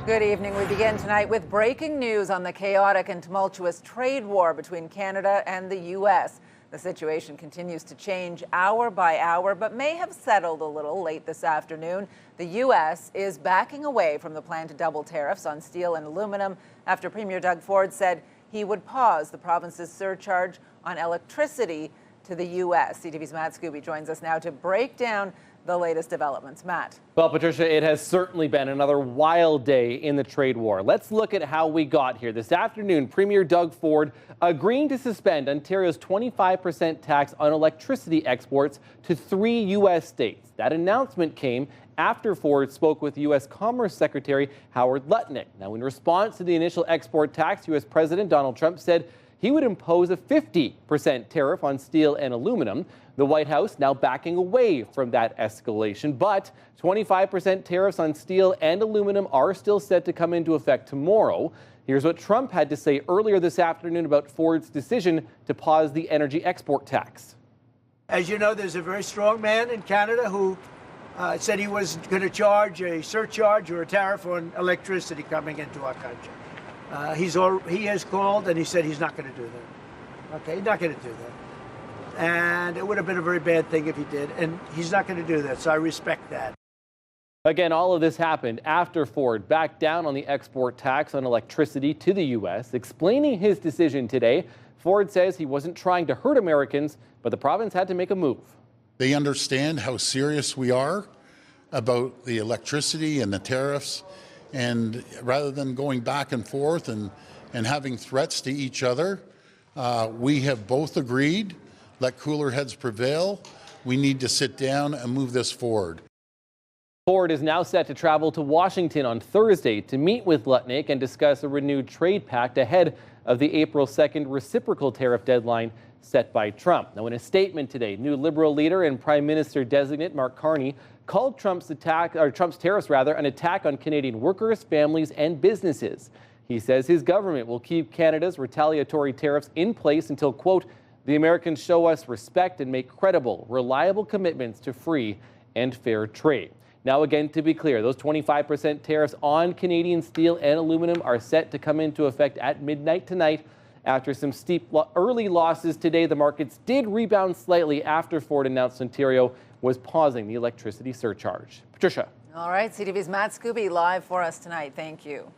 Good evening. We begin tonight with breaking news on the chaotic and tumultuous trade war between Canada and the U.S. The situation continues to change hour by hour, but may have settled a little late this afternoon. The U.S. is backing away from the plan to double tariffs on steel and aluminum after Premier Doug Ford said he would pause the province's surcharge on electricity to the U.S. CTV's Matt Skube joins us now to break down the latest developments. Matt. Well, Patricia, it has certainly been another wild day in the trade war. Let's look at how we got here. This afternoon, Premier Doug Ford agreeing to suspend Ontario's 25% tax on electricity exports to 3 U.S. states. That announcement came after Ford spoke with U.S. Commerce Secretary Howard Lutnick. Now, in response to the initial export tax, U.S. President Donald Trump said he would impose a 50% tariff on steel and aluminum. The White House now backing away from that escalation, but 25% tariffs on steel and aluminum are still set to come into effect tomorrow. Here's what Trump had to say earlier this afternoon about Ford's decision to pause the energy export tax. As you know, there's a very strong man in Canada who said he was going to charge a surcharge or a tariff on electricity coming into our country. He has called and he said he's not going to do that. Okay, he's not going to do that. And it would have been a very bad thing if he did, and he's not going to do that, so I respect that. Again, all of this happened after Ford backed down on the export tax on electricity to the U.S. Explaining his decision today, Ford says he wasn't trying to hurt Americans, but the province had to make a move. They understand how serious we are about the electricity and the tariffs, and rather than going back and forth and having threats to each other, we have both agreed. Let cooler heads prevail. We need to sit down and move this forward. Ford is now set to travel to Washington on Thursday to meet with Lutnick and discuss a renewed trade pact ahead of the April 2nd reciprocal tariff deadline set by Trump. Now, in a statement today, new Liberal leader and Prime Minister-designate Mark Carney called Trump's tariffs an attack on Canadian workers, families, and businesses. He says his government will keep Canada's retaliatory tariffs in place until, quote, the Americans show us respect and make credible, reliable commitments to free and fair trade. Now, again, to be clear, those 25% tariffs on Canadian steel and aluminum are set to come into effect at midnight tonight. After some steep early losses today, the markets did rebound slightly after Ford announced Ontario was pausing the electricity surcharge. Patricia. All right, CTV's Matt Skube live for us tonight. Thank you.